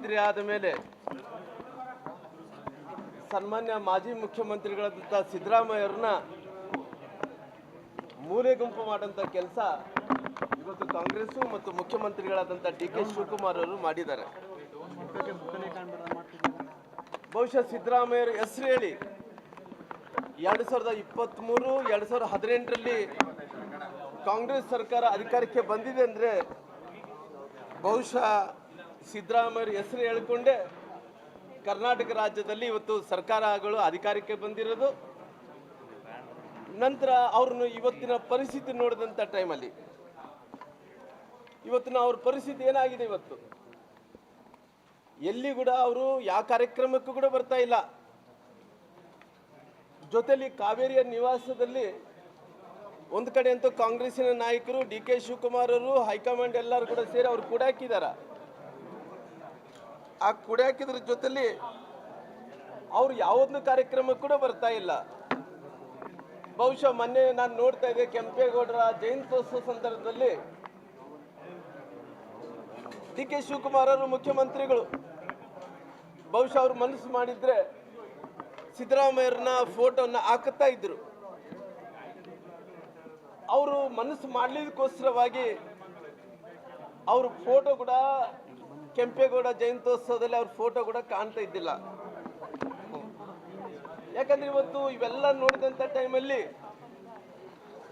ಮುಖ್ಯಮಂತ್ರಿ ಆದ ಮೇಲೆ ಸನ್ಮಾನ್ಯ ಮಾಜಿ ಮುಖ್ಯಮಂತ್ರಿಗಳಾದಂಥ ಸಿದ್ದರಾಮಯ್ಯವ್ರನ್ನ ಮೂಲೆ ಗುಂಪು ಮಾಡೋಂಥ ಕೆಲಸ ಇವತ್ತು ಕಾಂಗ್ರೆಸ್ಸು ಮತ್ತು ಮುಖ್ಯಮಂತ್ರಿಗಳಾದಂಥ ಡಿ ಕೆ ಶಿವಕುಮಾರ್ ಅವರು ಮಾಡಿದ್ದಾರೆ. ಬಹುಶಃ ಸಿದ್ದರಾಮಯ್ಯರ ಹೆಸರು ಹೇಳಿ 2023 2018ರಲ್ಲಿ ಕಾಂಗ್ರೆಸ್ ಸರ್ಕಾರ ಅಧಿಕಾರಕ್ಕೆ ಬಂದಿದೆ ಅಂದರೆ ಬಹುಶಃ ಸಿದ್ದರಾಮಯ್ಯರ ಹೆಸರು ಹೇಳಿಕೊಂಡೇ ಕರ್ನಾಟಕ ರಾಜ್ಯದಲ್ಲಿ ಇವತ್ತು ಸರ್ಕಾರಗಳು ಅಧಿಕಾರಕ್ಕೆ ಬಂದಿರೋದು. ನಂತರ ಅವ್ರನ್ನು ಇವತ್ತಿನ ಪರಿಸ್ಥಿತಿ ನೋಡಿದಂಥ ಟೈಮಲ್ಲಿ ಇವತ್ತಿನ ಅವ್ರ ಪರಿಸ್ಥಿತಿ ಏನಾಗಿದೆ, ಇವತ್ತು ಎಲ್ಲಿ ಕೂಡ ಅವರು ಯಾವ ಕಾರ್ಯಕ್ರಮಕ್ಕೂ ಕೂಡ ಬರ್ತಾ ಇಲ್ಲ. ಜೊತೆಲಿ ಕಾವೇರಿಯ ನಿವಾಸದಲ್ಲಿ ಒಂದು ಕಡೆ ಅಂತೂ ಕಾಂಗ್ರೆಸ್ಸಿನ ನಾಯಕರು ಡಿ ಕೆ ಶಿವಕುಮಾರ್ ಅವರು ಹೈಕಮಾಂಡ್ ಎಲ್ಲರೂ ಕೂಡ ಸೇರಿ ಅವ್ರು ಕೂಡ ಹಾಕಿದ್ದಾರೆ. ಆ ಕೂಡ ಹಾಕಿದ್ರ ಜೊತೆಲಿ ಅವ್ರು ಯಾವುದನ್ನು ಕಾರ್ಯಕ್ರಮ ಕೂಡ ಬರ್ತಾ ಇಲ್ಲ. ಬಹುಶಃ ಮೊನ್ನೆ ನಾನು ನೋಡ್ತಾ ಇದ್ದೆ, ಕೆಂಪೇಗೌಡರ ಜಯಂತ್ಯೋತ್ಸವ ಸಂದರ್ಭದಲ್ಲಿ ಡಿ ಕೆ ಶಿವಕುಮಾರ್ ಅವರು ಮುಖ್ಯಮಂತ್ರಿಗಳು ಬಹುಶಃ ಅವ್ರು ಮನಸ್ಸು ಮಾಡಿದ್ರೆ ಸಿದ್ದರಾಮಯ್ಯರನ್ನ ಫೋಟೋನ ಹಾಕುತ್ತಾ ಇದ್ರು. ಅವರು ಮನಸ್ಸು ಮಾಡಲಿದಕ್ಕೋಸ್ಕರವಾಗಿ ಅವ್ರ ಫೋಟೋ ಕೂಡ ಕೆಂಪೇಗೌಡ ಜಯಂತ್ಯೋತ್ಸವದಲ್ಲಿ ಅವ್ರ ಫೋಟೋ ಕೂಡ ಕಾಣ್ತಾ ಇದ್ದಿಲ್ಲ. ಯಾಕಂದ್ರೆ ಇವತ್ತು ಇವೆಲ್ಲ ನೋಡಿದಂಥ ಟೈಮಲ್ಲಿ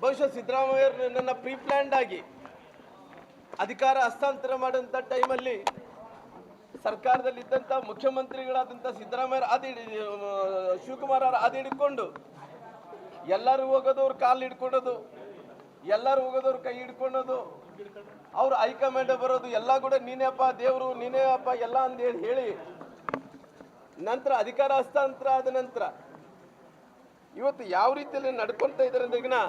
ಬಹುಶಃ ಸಿದ್ದರಾಮಯ್ಯರು ನನ್ನ ಪ್ರೀ ಪ್ಲ್ಯಾಂಡ್ ಆಗಿ ಅಧಿಕಾರ ಹಸ್ತಾಂತರ ಮಾಡೋಂಥ ಟೈಮಲ್ಲಿ ಸರ್ಕಾರದಲ್ಲಿದ್ದಂಥ ಮುಖ್ಯಮಂತ್ರಿಗಳಾದಂಥ ಸಿದ್ದರಾಮಯ್ಯ ಶಿವಕುಮಾರ್ ಅವರು ಹಾದಿ ಹಿಡ್ಕೊಂಡು ಎಲ್ಲರೂ ಹೋಗೋದವ್ರು ಕಾಲು ಹಿಡ್ಕೊಳ್ಳೋದು, ಎಲ್ಲರೂ ಹೋಗೋದವ್ರು ಕೈ ಹಿಡ್ಕೊಳ್ಳೋದು, ಅವ್ರು ಹೈಕಮಾಂಡ್ ಬರೋದು, ಎಲ್ಲ ಕೂಡ ನೀನೇ ಅಪ್ಪ ದೇವರು, ನೀನೇ ಅಪ್ಪ ಎಲ್ಲ ಅಂದೇಳಿ ಹೇಳಿ ನಂತರ ಅಧಿಕಾರ ಹಸ್ತಾಂತರ ಆದ ನಂತರ ಇವತ್ತು ಯಾವ ರೀತಿಯಲ್ಲಿ ನಡ್ಕೊಳ್ತಾ ಇದ್ದಾರೆ ಅಂದ್ರೆಗಿನ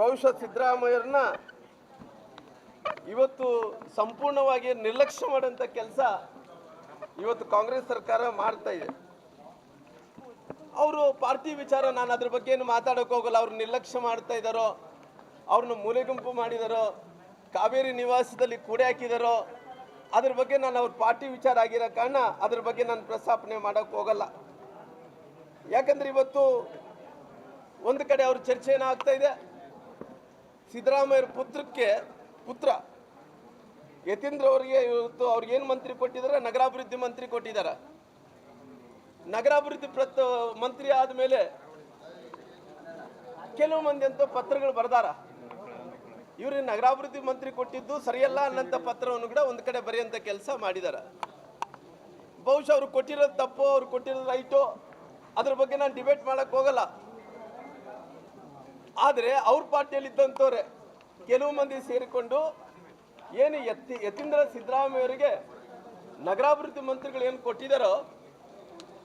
ಬಹುಶಃ ಸಿದ್ದರಾಮಯ್ಯರನ್ನ ಇವತ್ತು ಸಂಪೂರ್ಣವಾಗಿ ನಿರ್ಲಕ್ಷ್ಯ ಮಾಡೋಂಥ ಕೆಲಸ ಇವತ್ತು ಕಾಂಗ್ರೆಸ್ ಸರ್ಕಾರ ಮಾಡ್ತಾ ಇದೆ. ಅವರು ಪಾರ್ಟಿ ವಿಚಾರ ನಾನು ಅದ್ರ ಬಗ್ಗೆ ಏನು ಮಾತಾಡೋಕೆ ಹೋಗಲ್ಲ. ಅವ್ರು ನಿರ್ಲಕ್ಷ್ಯ ಮಾಡ್ತಾ ಇದ್ದಾರೋ, ಅವ್ರನ್ನ ಮೂಲೆಗುಂಪು ಮಾಡಿದಾರೋ, ಕಾವೇರಿ ನಿವಾಸದಲ್ಲಿ ಕೂಡೆ ಹಾಕಿದಾರೋ, ಅದ್ರ ಬಗ್ಗೆ ನಾನು ಅವ್ರ ಪಾರ್ಟಿ ವಿಚಾರ ಆಗಿರೋ ಕಾರಣ ಅದ್ರ ಬಗ್ಗೆ ನಾನು ಪ್ರಸ್ತಾಪನೆ ಮಾಡೋಕೆ ಹೋಗಲ್ಲ. ಯಾಕಂದ್ರೆ ಇವತ್ತು ಒಂದು ಕಡೆ ಅವ್ರ ಚರ್ಚೆ ಏನಾಗ್ತಾ ಇದೆ, ಸಿದ್ದರಾಮಯ್ಯರ ಪುತ್ರ ಯತೀಂದ್ರ ಅವರಿಗೆ ಇವತ್ತು ಅವ್ರಿಗೇನು ಮಂತ್ರಿ ಕೊಟ್ಟಿದ್ದಾರೆ, ನಗರಾಭಿವೃದ್ಧಿ ಮಂತ್ರಿ ಕೊಟ್ಟಿದ್ದಾರೆ. ನಗರಾಭಿವೃದ್ಧಿ ಮಂತ್ರಿ ಆದಮೇಲೆ ಕೆಲವು ಮಂದಿ ಅಂತ ಪತ್ರಗಳು ಬರ್ದಾರ. ಇವ್ರಿಗೆ ನಗರಾಭಿವೃದ್ಧಿ ಮಂತ್ರಿ ಕೊಟ್ಟಿದ್ದು ಸರಿಯಲ್ಲ ಅನ್ನಂಥ ಪತ್ರವನ್ನು ಕೂಡ ಒಂದು ಕಡೆ ಬರೆಯುವಂಥ ಕೆಲಸ ಮಾಡಿದ್ದಾರೆ. ಬಹುಶಃ ಅವ್ರು ಕೊಟ್ಟಿರೋದು ತಪ್ಪು, ಅವ್ರು ಕೊಟ್ಟಿರೋದು ರೈಟು, ಅದ್ರ ಬಗ್ಗೆ ನಾನು ಡಿಬೇಟ್ ಮಾಡಕ್ಕೆ ಹೋಗಲ್ಲ. ಆದರೆ ಅವ್ರ ಪಾರ್ಟಿಯಲ್ಲಿ ಇದ್ದಂಥವ್ರೆ ಕೆಲವು ಮಂದಿ ಸೇರಿಕೊಂಡು ಏನು ಯತೀಂದ್ರ ಸಿದ್ದರಾಮಯ್ಯವರಿಗೆ ನಗರಾಭಿವೃದ್ಧಿ ಮಂತ್ರಿಗಳು ಏನು ಕೊಟ್ಟಿದ್ದಾರೋ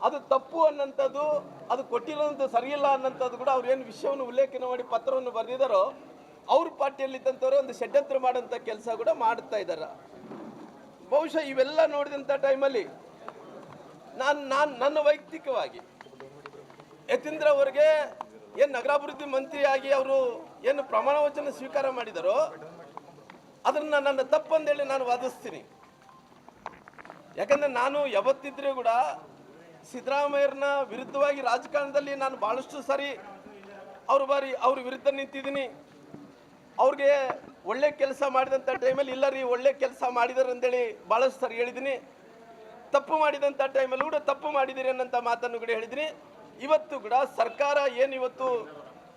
ಅದು ತಪ್ಪು ಅನ್ನೋಂಥದ್ದು, ಅದು ಕೊಟ್ಟಿರೋಂಥ ಸರಿಯಿಲ್ಲ ಅನ್ನೋಂಥದ್ದು ಕೂಡ ಅವ್ರು ಏನು ವಿಷಯವನ್ನು ಉಲ್ಲೇಖನ ಮಾಡಿ ಪತ್ರವನ್ನು ಬರೆದಿದ್ದಾರೋ ಅವ್ರ ಪಾರ್ಟಿಯಲ್ಲಿ ಇದ್ದಂಥವ್ರೆ ಒಂದು ಷಡ್ಯಂತ್ರ ಮಾಡೋಂಥ ಕೆಲಸ ಕೂಡ ಮಾಡ್ತಾ ಇದ್ದಾರೆ. ಬಹುಶಃ ಇವೆಲ್ಲ ನೋಡಿದಂಥ ಟೈಮಲ್ಲಿ ನನ್ನ ವೈಯಕ್ತಿಕವಾಗಿ ಯತೀಂದ್ರ ಅವರಿಗೆ ಏನು ನಗರಾಭಿವೃದ್ಧಿ ಮಂತ್ರಿಯಾಗಿ ಅವರು ಏನು ಪ್ರಮಾಣ ವಚನ ಸ್ವೀಕಾರ ಮಾಡಿದಾರೋ ಅದನ್ನು ನನ್ನ ತಪ್ಪಂದೇಳಿ ನಾನು ವಾದಿಸ್ತೀನಿ. ಯಾಕಂದರೆ ನಾನು ಯಾವತ್ತಿದ್ರೂ ಕೂಡ ಸಿದ್ದರಾಮಯ್ಯರನ್ನ ವಿರುದ್ಧವಾಗಿ ರಾಜಕಾರಣದಲ್ಲಿ ನಾನು ಭಾಳಷ್ಟು ಸಾರಿ ಅವ್ರ ವಿರುದ್ಧ ನಿಂತಿದ್ದೀನಿ. ಅವ್ರಿಗೆ ಒಳ್ಳೆ ಕೆಲಸ ಮಾಡಿದಂಥ ಟೈಮಲ್ಲಿ ಇಲ್ಲ ರೀ ಒಳ್ಳೆ ಕೆಲಸ ಮಾಡಿದಾರೆ ಅಂತೇಳಿ ಭಾಳಷ್ಟು ಸಾರಿ ಹೇಳಿದ್ದೀನಿ. ತಪ್ಪು ಮಾಡಿದಂಥ ಟೈಮಲ್ಲಿ ಕೂಡ ತಪ್ಪು ಮಾಡಿದ್ದೀರಿ ಅನ್ನೋಂಥ ಮಾತನ್ನು ಕೂಡ ಹೇಳಿದ್ದೀನಿ. ಇವತ್ತು ಕೂಡ ಸರ್ಕಾರ ಏನು ಇವತ್ತು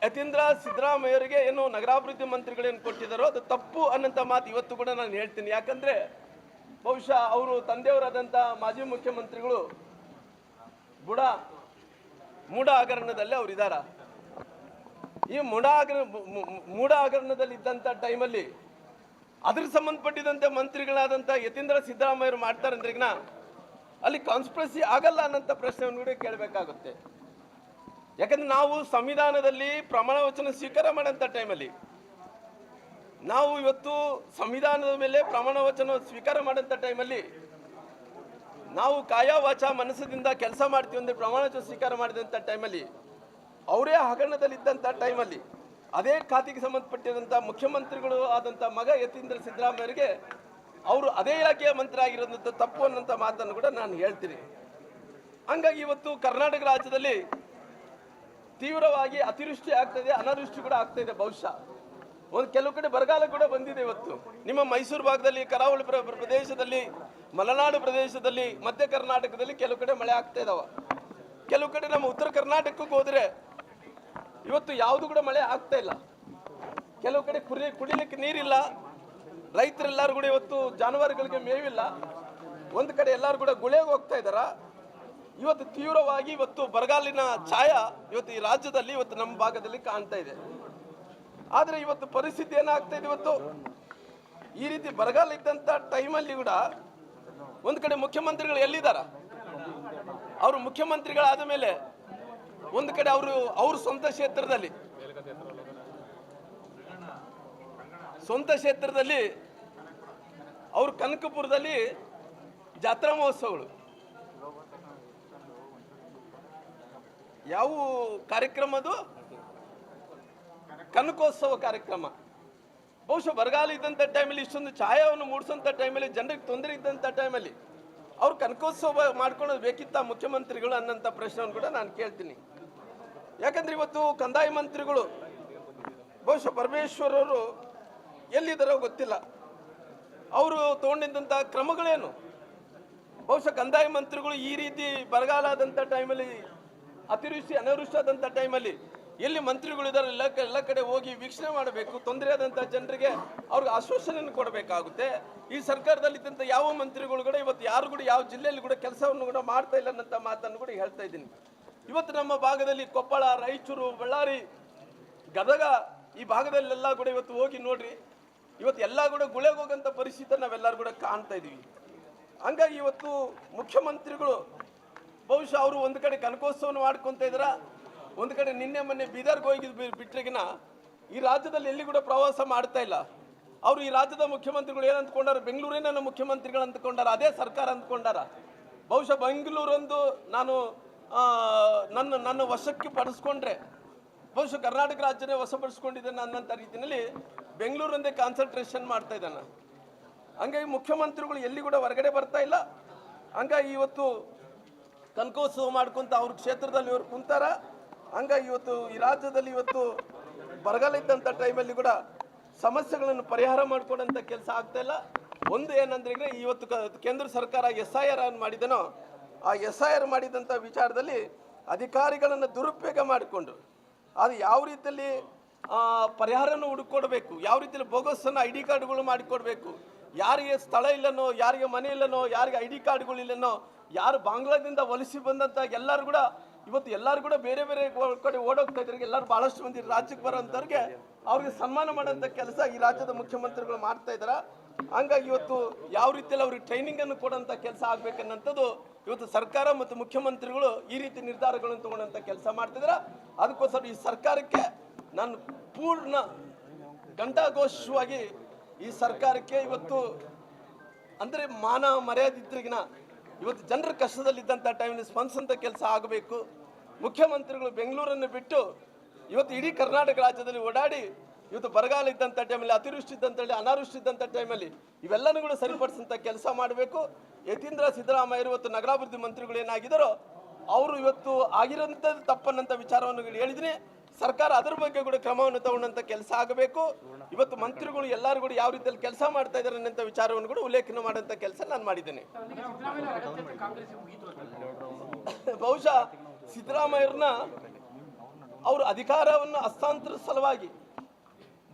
ಯತೀಂದ್ರ ಸಿದ್ದರಾಮಯ್ಯರಿಗೆ ಏನು ನಗರಾಭಿವೃದ್ಧಿ ಮಂತ್ರಿಗಳೇನು ಕೊಟ್ಟಿದ್ದಾರೋ ಅದು ತಪ್ಪು ಅನ್ನೋಂಥ ಮಾತು ಇವತ್ತು ಕೂಡ ನಾನು ಹೇಳ್ತೀನಿ. ಯಾಕಂದರೆ ಬಹುಶಃ ಅವರು ತಂದೆಯವರಾದಂಥ ಮಾಜಿ ಮುಖ್ಯಮಂತ್ರಿಗಳು ಮೂಢ ಹಗರಣದಲ್ಲಿ ಅವ್ರು ಇದ್ದಾರ. ಈ ಮೂಢ ಹಗರಣದಲ್ಲಿ ಇದ್ದಂಥ ಟೈಮಲ್ಲಿ ಅದ್ರ ಸಂಬಂಧಪಟ್ಟಿದಂತೆ ಮಂತ್ರಿಗಳಾದಂಥ ಯತೀಂದ್ರ ಸಿದ್ದರಾಮಯ್ಯರು ಮಾಡ್ತಾರೆ ಅಂದ್ರೆಗಿನ ಅಲ್ಲಿ ಕಾನ್ಸ್ಪಿರಸಿ ಆಗಲ್ಲ ಅನ್ನೋಂಥ ಪ್ರಶ್ನೆಯನ್ನು ಕೂಡ ಕೇಳಬೇಕಾಗುತ್ತೆ. ಯಾಕಂದ್ರೆ ನಾವು ಸಂವಿಧಾನದಲ್ಲಿ ಪ್ರಮಾಣ ವಚನ ಸ್ವೀಕಾರ ಮಾಡೋಂಥ ಟೈಮಲ್ಲಿ ನಾವು ಇವತ್ತು ಸಂವಿಧಾನದ ಮೇಲೆ ಪ್ರಮಾಣ ವಚನ ಸ್ವೀಕಾರ ಮಾಡೋಂಥ ಟೈಮಲ್ಲಿ ನಾವು ಕಾಯ ವಾಚ ಮನಸ್ಸಿನಿಂದ ಕೆಲಸ ಮಾಡ್ತೀವಿ ಅಂದರೆ ಪ್ರಮಾಣ ವಚನ ಸ್ವೀಕಾರ ಮಾಡಿದಂಥ ಟೈಮಲ್ಲಿ ಅವರೇ ಹಗರಣದಲ್ಲಿದ್ದಂಥ ಟೈಮಲ್ಲಿ ಅದೇ ಖಾತೆಗೆ ಸಂಬಂಧಪಟ್ಟಿದಂಥ ಮುಖ್ಯಮಂತ್ರಿಗಳು ಆದಂಥ ಮಗ ಯತೀಂದ್ರ ಸಿದ್ದರಾಮಯ್ಯರಿಗೆ ಅವರು ಅದೇ ಇಲಾಖೆಯ ಮಂತ್ರಿ ಆಗಿರೋದಂತ ತಪ್ಪು ಅನ್ನೋಂಥ ಮಾತನ್ನು ಕೂಡ ನಾನು ಹೇಳ್ತೀನಿ. ಹಂಗಾಗಿ ಇವತ್ತು ಕರ್ನಾಟಕ ರಾಜ್ಯದಲ್ಲಿ ತೀವ್ರವಾಗಿ ಅತಿವೃಷ್ಟಿ ಆಗ್ತಾಯಿದೆ, ಅನಾವೃಷ್ಟಿ ಕೂಡ ಆಗ್ತಾಯಿದೆ. ಬಹುಶಃ ಒಂದು ಕೆಲವು ಕಡೆ ಬರಗಾಲ ಕೂಡ ಬಂದಿದೆ. ಇವತ್ತು ನಿಮ್ಮ ಮೈಸೂರು ಭಾಗದಲ್ಲಿ, ಕರಾವಳಿ ಪ್ರದೇಶದಲ್ಲಿ, ಮಲೆನಾಡು ಪ್ರದೇಶದಲ್ಲಿ, ಮಧ್ಯ ಕರ್ನಾಟಕದಲ್ಲಿ ಕೆಲವು ಕಡೆ ಮಳೆ ಆಗ್ತಾ ಇದಾವ. ಕೆಲವು ಕಡೆ ನಮ್ಮ ಉತ್ತರ ಕರ್ನಾಟಕಕ್ಕೆ ಹೋದರೆ ಇವತ್ತು ಯಾವುದು ಕೂಡ ಮಳೆ ಆಗ್ತಾ ಇಲ್ಲ. ಕೆಲವು ಕಡೆ ಕುಡಿಲಿಕ್ಕೆ ನೀರಿಲ್ಲ, ರೈತರೆಲ್ಲರೂ ಕೂಡ ಇವತ್ತು ಜಾನುವಾರುಗಳಿಗೆ ಮೇವಿಲ್ಲ. ಒಂದು ಕಡೆ ಎಲ್ಲರೂ ಕೂಡ ಗುಳೆಗೆ ಹೋಗ್ತಾ ಇದ್ದಾರ. ಇವತ್ತು ತೀವ್ರವಾಗಿ ಇವತ್ತು ಬರಗಾಲಿನ ಛಾಯ ಇವತ್ತು ಈ ರಾಜ್ಯದಲ್ಲಿ, ಇವತ್ತು ನಮ್ಮ ಭಾಗದಲ್ಲಿ ಕಾಣ್ತಾ ಇದೆ. ಆದರೆ ಇವತ್ತು ಪರಿಸ್ಥಿತಿ ಏನಾಗ್ತಾ ಇದೆ, ಇವತ್ತು ಈ ರೀತಿ ಬರಗಾಲ ಇದ್ದಂಥ ಟೈಮಲ್ಲಿ ಕೂಡ ಒಂದು ಕಡೆ ಮುಖ್ಯಮಂತ್ರಿಗಳು ಎಲ್ಲಿದ್ದಾರ? ಅವರು ಮುಖ್ಯಮಂತ್ರಿಗಳಾದ ಮೇಲೆ ಒಂದು ಕಡೆ ಅವ್ರ ಸ್ವಂತ ಕ್ಷೇತ್ರದಲ್ಲಿ ಅವರು ಕನಕಪುರದಲ್ಲಿ ಜಾತ್ರಾ ಮಹೋತ್ಸವಗಳು, ಯಾವ ಕಾರ್ಯಕ್ರಮದು? ಕನಕೋತ್ಸವ ಕಾರ್ಯಕ್ರಮ. ಬಹುಶಃ ಬರಗಾಲ ಇದ್ದಂಥ ಟೈಮಲ್ಲಿ, ಇಷ್ಟೊಂದು ಛಾಯವನ್ನು ಮೂಡಿಸೋಂಥ ಟೈಮಲ್ಲಿ, ಜನರಿಗೆ ತೊಂದರೆ ಇದ್ದಂಥ ಟೈಮಲ್ಲಿ ಅವ್ರು ಕನಕೋತ್ಸವ ಮಾಡ್ಕೊಳ್ಳೋದು ಬೇಕಿತ್ತ ಮುಖ್ಯಮಂತ್ರಿಗಳು ಅನ್ನೋಂಥ ಪ್ರಶ್ನೆಯನ್ನು ಕೂಡ ನಾನು ಕೇಳ್ತೀನಿ. ಯಾಕಂದ್ರೆ ಇವತ್ತು ಕಂದಾಯ ಮಂತ್ರಿಗಳು ಬಹುಶಃ ಪರಮೇಶ್ವರ್ ಅವರು ಎಲ್ಲಿದ್ದಾರೋ ಗೊತ್ತಿಲ್ಲ. ಅವರು ತಗೊಂಡಿದ್ದಂಥ ಕ್ರಮಗಳೇನು? ಬಹುಶಃ ಕಂದಾಯ ಮಂತ್ರಿಗಳು ಈ ರೀತಿ ಬರಗಾಲ ಆದಂಥ ಟೈಮಲ್ಲಿ, ಅತಿವೃಷ್ಟಿ ಅನಾವೃಷ್ಟಿ ಆದಂಥ ಟೈಮಲ್ಲಿ ಎಲ್ಲಿ ಮಂತ್ರಿಗಳಿದ್ದಾರೆ ಎಲ್ಲ ಕಡೆ ಹೋಗಿ ವೀಕ್ಷಣೆ ಮಾಡಬೇಕು. ತೊಂದರೆ ಆದಂಥ ಜನರಿಗೆ ಅವ್ರಿಗೆ ಆಶ್ವಾಸನೆಯನ್ನು ಕೊಡಬೇಕಾಗುತ್ತೆ. ಈ ಸರ್ಕಾರದಲ್ಲಿದ್ದಂಥ ಯಾವ ಮಂತ್ರಿಗಳು ಕೂಡ ಇವತ್ತು ಯಾರು ಕೂಡ ಯಾವ ಜಿಲ್ಲೆಯಲ್ಲಿ ಕೂಡ ಕೆಲಸವನ್ನು ಕೂಡ ಮಾಡ್ತಾ ಇಲ್ಲ ಅನ್ನೋಂಥ ಮಾತನ್ನು ಕೂಡ ಹೇಳ್ತಾ ಇದ್ದೀನಿ. ಇವತ್ತು ನಮ್ಮ ಭಾಗದಲ್ಲಿ ಕೊಪ್ಪಳ, ರಾಯಚೂರು, ಬಳ್ಳಾರಿ, ಗದಗ ಈ ಭಾಗದಲ್ಲೆಲ್ಲ ಕೂಡ ಇವತ್ತು ಹೋಗಿ ನೋಡ್ರಿ, ಇವತ್ತು ಎಲ್ಲ ಕೂಡ ಗುಳೆಗೆ ಹೋಗೋಂಥ ಪರಿಸ್ಥಿತಿ ನಾವೆಲ್ಲರೂ ಕೂಡ ಕಾಣ್ತಾ ಇದ್ದೀವಿ. ಹಂಗಾಗಿ ಇವತ್ತು ಮುಖ್ಯಮಂತ್ರಿಗಳು ಬಹುಶಃ ಅವರು ಒಂದು ಕಡೆ ಕನಕೋತ್ಸವವನ್ನು ಮಾಡ್ಕೊತ ಇದ್ದಾರ, ಒಂದು ಕಡೆ ನಿನ್ನೆ ಮೊನ್ನೆ ಬೀದರ್ಗೆ ಹೋಗಿ ಬಿಟ್ರಿಗಿನ ಈ ರಾಜ್ಯದಲ್ಲಿ ಎಲ್ಲಿ ಕೂಡ ಪ್ರವಾಸ ಮಾಡ್ತಾ ಇಲ್ಲ. ಅವರು ಈ ರಾಜ್ಯದ ಮುಖ್ಯಮಂತ್ರಿಗಳು ಏನು ಅಂದ್ಕೊಂಡಾರ? ಬೆಂಗಳೂರಿನ ಮುಖ್ಯಮಂತ್ರಿಗಳು ಅಂದ್ಕೊಂಡಾರ, ಅದೇ ಸರ್ಕಾರ ಅಂದ್ಕೊಂಡಾರ. ಬಹುಶಃ ಬೆಂಗಳೂರೊಂದು ನಾನು ನನ್ನ ವಶಕ್ಕೆ ಪಡಿಸ್ಕೊಂಡ್ರೆ ಬಹುಶಃ ಕರ್ನಾಟಕ ರಾಜ್ಯನೇ ವಶಪಡಿಸ್ಕೊಂಡಿದ್ದೇನೆ ಅನ್ನೋಂಥ ರೀತಿಯಲ್ಲಿ ಬೆಂಗಳೂರೊಂದೇ ಕಾನ್ಸಂಟ್ರೇಷನ್ ಮಾಡ್ತಾ ಇದ್ದಾನೆ. ಹಂಗಾಗಿ ಮುಖ್ಯಮಂತ್ರಿಗಳು ಎಲ್ಲಿ ಕೂಡ ಹೊರಗಡೆ ಬರ್ತಾ ಇಲ್ಲ. ಹಂಗಾಗಿ ಇವತ್ತು ಕನಕೋತ್ಸವ ಮಾಡ್ಕೊಂತ ಅವ್ರ ಕ್ಷೇತ್ರದಲ್ಲಿ ಇವರು ಕುಂತಾರ. ಹಂಗಾಗಿ ಇವತ್ತು ಈ ರಾಜ್ಯದಲ್ಲಿ ಇವತ್ತು ಬರಗಾಲ ಇದ್ದಂಥ ಟೈಮಲ್ಲಿ ಕೂಡ ಸಮಸ್ಯೆಗಳನ್ನು ಪರಿಹಾರ ಮಾಡ್ಕೊಡೋಂಥ ಕೆಲಸ ಆಗ್ತಾ ಇಲ್ಲ. ಒಂದು ಏನಂದ್ರೆ ಈಗ ಇವತ್ತು ಕೇಂದ್ರ ಸರ್ಕಾರ SIR ಮಾಡಿದನೋ, ಆ SIR ಮಾಡಿದಂಥ ವಿಚಾರದಲ್ಲಿ ಅಧಿಕಾರಿಗಳನ್ನು ದುರುಪಯೋಗ ಮಾಡಿಕೊಂಡು ಅದು ಯಾವ ರೀತಿಯಲ್ಲಿ ಪರಿಹಾರವನ್ನು ಹುಡುಕೊಡ್ಬೇಕು, ಯಾವ ರೀತಿಯಲ್ಲಿ ಬೋಗಸ್ಸನ್ನು ID ಕಾರ್ಡ್ಗಳು ಮಾಡಿಕೊಡ್ಬೇಕು, ಯಾರಿಗೆ ಸ್ಥಳ ಇಲ್ಲನೋ, ಯಾರಿಗೆ ಮನೆ ಇಲ್ಲನೋ, ಯಾರಿಗೆ ID ಕಾರ್ಡ್ಗಳು ಇಲ್ಲನೋ, ಯಾರು ಬಾಂಗ್ಲಾದಿಂದ ವಲಸೆ ಬಂದಂಥ ಎಲ್ಲರೂ ಕೂಡ ಇವತ್ತು ಎಲ್ಲರೂ ಕೂಡ ಬೇರೆ ಬೇರೆ ಕಡೆ ಓಡೋಗ್ತಾ ಇದ್ದಾರೆ. ಎಲ್ಲರೂ ಭಾಳಷ್ಟು ಮಂದಿ ರಾಜ್ಯಕ್ಕೆ ಬರೋಂಥವ್ರಿಗೆ ಅವ್ರಿಗೆ ಸನ್ಮಾನ ಮಾಡೋಂಥ ಕೆಲಸ ಈ ರಾಜ್ಯದ ಮುಖ್ಯಮಂತ್ರಿಗಳು ಮಾಡ್ತಾ ಇದ್ದಾರೆ. ಹಂಗಾಗಿ ಇವತ್ತು ಯಾವ ರೀತಿಯಲ್ಲಿ ಅವ್ರಿಗೆ ಟ್ರೈನಿಂಗನ್ನು ಕೊಡೋಂಥ ಕೆಲಸ ಆಗಬೇಕನ್ನಂಥದ್ದು ಇವತ್ತು ಸರ್ಕಾರ ಮತ್ತು ಮುಖ್ಯಮಂತ್ರಿಗಳು ಈ ರೀತಿ ನಿರ್ಧಾರಗಳನ್ನು ತಗೊಳ್ಳೋಂಥ ಕೆಲಸ ಮಾಡ್ತಿದ್ದಾರೆ. ಅದಕ್ಕೋಸ್ಕರ ಈ ಸರ್ಕಾರಕ್ಕೆ ನಾನು ಪೂರ್ಣ ಘಂಟಾಘೋಷವಾಗಿ ಈ ಸರ್ಕಾರಕ್ಕೆ ಇವತ್ತು ಅಂದರೆ ಮಾನ ಮರ್ಯಾದೆ ಇದ್ರಿಗಿನ ಇವತ್ತು ಜನರ ಕಷ್ಟದಲ್ಲಿದ್ದಂಥ ಟೈಮಲ್ಲಿ ಸ್ಪಂದಿಸಂಥ ಕೆಲಸ ಆಗಬೇಕು. ಮುಖ್ಯಮಂತ್ರಿಗಳು ಬೆಂಗಳೂರನ್ನು ಬಿಟ್ಟು ಇವತ್ತು ಇಡೀ ಕರ್ನಾಟಕ ರಾಜ್ಯದಲ್ಲಿ ಓಡಾಡಿ ಇವತ್ತು ಬರಗಾಲ ಇದ್ದಂಥ ಟೈಮಲ್ಲಿ, ಅತಿವೃಷ್ಟಿ ಇದ್ದಂಥಲ್ಲಿ, ಅನಾವೃಷ್ಟಿ ಇದ್ದಂಥ ಟೈಮಲ್ಲಿ ಇವೆಲ್ಲನೂ ಕೂಡ ಸರಿಪಡಿಸಂಥ ಕೆಲಸ ಮಾಡಬೇಕು. ಯತೀಂದ್ರ ಸಿದ್ದರಾಮಯ್ಯ ಇವತ್ತು ನಗರಾಭಿವೃದ್ಧಿ ಮಂತ್ರಿಗಳು ಏನಾಗಿದ್ದಾರೋ ಅವರು ಇವತ್ತು ಆಗಿರೋಂಥದ್ದು ತಪ್ಪನ್ನಂಥ ವಿಚಾರವನ್ನು ಹೇಳಿದ್ದೀನಿ. ಸರ್ಕಾರ ಅದರ ಬಗ್ಗೆ ಕೂಡ ಕ್ರಮವನ್ನು ತಗೊಂಡಂಥ ಕೆಲಸ ಆಗಬೇಕು. ಇವತ್ತು ಮಂತ್ರಿಗಳು ಎಲ್ಲರೂ ಕೂಡ ಯಾವ ರೀತಿಯಲ್ಲಿ ಕೆಲಸ ಮಾಡ್ತಾ ಇದ್ದಾರೆ ಅನ್ನೋಂಥ ವಿಚಾರವನ್ನು ಕೂಡ ಉಲ್ಲೇಖನ ಮಾಡೋಂಥ ಕೆಲಸ ನಾನು ಮಾಡಿದ್ದೇನೆ. ಬಹುಶಃ ಸಿದ್ದರಾಮಯ್ಯರನ್ನ ಅವರು ಅಧಿಕಾರವನ್ನು ಹಸ್ತಾಂತರ ಸಲುವಾಗಿ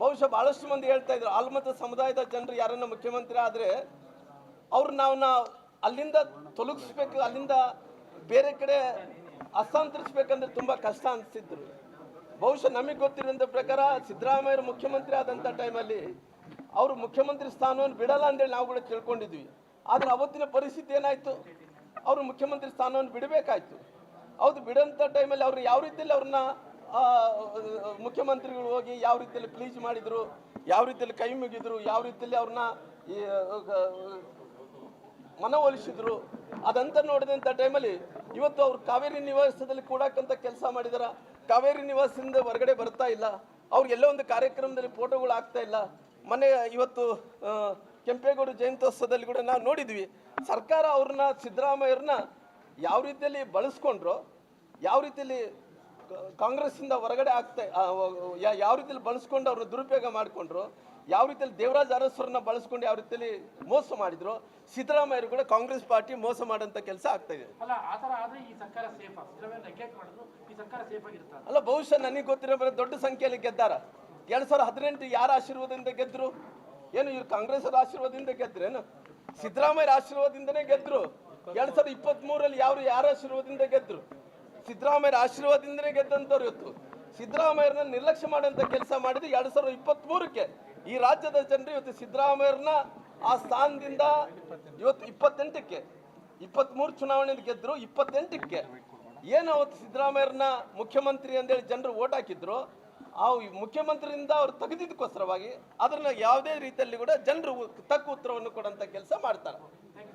ಬಹುಶಃ ಬಹಳಷ್ಟು ಮಂದಿ ಹೇಳ್ತಾ ಇದ್ರು, ಆಲ್ಮತ ಸಮುದಾಯದ ಜನರು ಯಾರನ್ನ ಮುಖ್ಯಮಂತ್ರಿ ಆದರೆ ಅವ್ರು ನಾವು ಅಲ್ಲಿಂದ ತೊಲಗಿಸ್ಬೇಕು, ಅಲ್ಲಿಂದ ಬೇರೆ ಕಡೆ ಹಸ್ತಾಂತರಿಸ್ಬೇಕಂದ್ರೆ ತುಂಬ ಕಷ್ಟ ಅನಿಸ್ತಿದ್ರು. ಬಹುಶಃ ನಮಗೆ ಗೊತ್ತಿರೋಂಥ ಪ್ರಕಾರ ಸಿದ್ದರಾಮಯ್ಯರು ಮುಖ್ಯಮಂತ್ರಿ ಆದಂಥ ಟೈಮಲ್ಲಿ ಅವರು ಮುಖ್ಯಮಂತ್ರಿ ಸ್ಥಾನವನ್ನು ಬಿಡಲ್ಲ ಅಂತೇಳಿ ನಾವು ಕೂಡ ತಿಳ್ಕೊಂಡಿದ್ವಿ. ಆದರೆ ಅವತ್ತಿನ ಪರಿಸ್ಥಿತಿ ಏನಾಯಿತು, ಅವರು ಮುಖ್ಯಮಂತ್ರಿ ಸ್ಥಾನವನ್ನು ಬಿಡಬೇಕಾಯ್ತು. ಹೌದು, ಬಿಡೋಂಥ ಟೈಮಲ್ಲಿ ಅವ್ರು ಯಾವ ರೀತಿಯಲ್ಲಿ ಅವ್ರನ್ನ ಮುಖ್ಯಮಂತ್ರಿಗಳು ಹೋಗಿ ಯಾವ ರೀತಿಯಲ್ಲಿ ಪ್ಲೀಸ್ ಮಾಡಿದರು, ಯಾವ ರೀತಿಯಲ್ಲಿ ಕೈ ಮುಗಿದ್ರು, ಯಾವ ರೀತಿಯಲ್ಲಿ ಅವ್ರನ್ನ ಮನವೊಲಿಸಿದ್ರು, ಅದಂತ ನೋಡಿದಂಥ ಟೈಮಲ್ಲಿ ಇವತ್ತು ಅವ್ರು ಕಾವೇರಿ ನಿವಾಸದಲ್ಲಿ ಕೂಡಕ್ಕಂತ ಕೆಲಸ ಮಾಡಿದಾರ. ಕಾವೇರಿ ನಿವಾಸದಿಂದ ಹೊರಗಡೆ ಬರ್ತಾ ಇಲ್ಲ. ಅವ್ರಿಗೆಲ್ಲ ಒಂದು ಕಾರ್ಯಕ್ರಮದಲ್ಲಿ ಫೋಟೋಗಳು ಆಗ್ತಾ ಇಲ್ಲ. ಮೊನ್ನೆ ಇವತ್ತು ಕೆಂಪೇಗೌಡ ಜಯಂತ್ಯೋತ್ಸವದಲ್ಲಿ ಕೂಡ ನಾವು ನೋಡಿದ್ವಿ. ಸರ್ಕಾರ ಅವ್ರನ್ನ ಸಿದ್ದರಾಮಯ್ಯವ್ರನ್ನ ಯಾವ ರೀತಿಯಲ್ಲಿ ಬಳಸ್ಕೊಂಡ್ರು, ಯಾವ ರೀತಿಯಲ್ಲಿ ಕಾಂಗ್ರೆಸ್ಸಿಂದ ಹೊರಗಡೆ ಯಾವ ರೀತಿಯಲ್ಲಿ ಬಳಸ್ಕೊಂಡು ಅವ್ರನ್ನ ದುರುಪಯೋಗ ಮಾಡಿಕೊಂಡ್ರು, ಯಾವ ರೀತಿಯಲ್ಲಿ ದೇವರಾಜ್ ಅರಸರನ್ನ ಬಳಸ್ಕೊಂಡು ಯಾವ ರೀತಿಯಲ್ಲಿ ಮೋಸ ಮಾಡಿದ್ರು, ಸಿದ್ದರಾಮಯ್ಯರು ಕೂಡ ಕಾಂಗ್ರೆಸ್ ಪಾರ್ಟಿ ಮೋಸ ಮಾಡೋಂಥ ಕೆಲಸ ಆಗ್ತಾ ಇದೆ. ಅಲ್ಲ, ಬಹುಶಃ ನನಗೆ ಗೊತ್ತಿರೋ ದೊಡ್ಡ ಸಂಖ್ಯೆಯಲ್ಲಿ ಗೆದ್ದಾರ. 2018 ಯಾರ ಆಶೀರ್ವಾದದಿಂದ ಗೆದ್ರು? ಏನು ಇವ್ರು ಕಾಂಗ್ರೆಸ್ ಅವರ ಆಶೀರ್ವಾದದಿಂದ ಗೆದ್ರೇನು? ಸಿದ್ದರಾಮಯ್ಯರ ಆಶೀರ್ವಾದದಿಂದನೇ ಗೆದ್ರು. 2023 ಯಾರ ಆಶೀರ್ವಾದದಿಂದ ಗೆದ್ರು? ಸಿದ್ದರಾಮಯ್ಯರ ಆಶೀರ್ವಾದದಿಂದನೇ ಗೆದ್ದಂಥವ್ರು. ಇವತ್ತು ಸಿದ್ದರಾಮಯ್ಯರನ್ನ ನಿರ್ಲಕ್ಷ್ಯ ಮಾಡೋಂಥ ಕೆಲಸ ಮಾಡಿದ್ದು 2023ಕ್ಕೆ ಈ ರಾಜ್ಯದ ಜನರು ಇವತ್ತು ಸಿದ್ದರಾಮಯ್ಯರನ್ನ ಆ ಸ್ಥಾನದಿಂದ ಇವತ್ತು 28ಕ್ಕೆ 23 ಚುನಾವಣೆಯಲ್ಲಿ ಗೆದ್ರು. 28ಕ್ಕೆ ಏನು ಅವತ್ತು ಸಿದ್ದರಾಮಯ್ಯರನ್ನ ಮುಖ್ಯಮಂತ್ರಿ ಅಂತೇಳಿ ಜನರು ಓಟ್ ಹಾಕಿದ್ರು, ಆ ಮುಖ್ಯಮಂತ್ರಿಯಿಂದ ಅವ್ರು ತೆಗೆದಿದ್ದಕ್ಕೋಸ್ಕರವಾಗಿ ಅದನ್ನ ಯಾವುದೇ ರೀತಿಯಲ್ಲಿ ಕೂಡ ಜನರು ತಕ್ಕ ಉತ್ತರವನ್ನು ಕೊಡುವಂಥ ಕೆಲಸ ಮಾಡ್ತಾರೆ.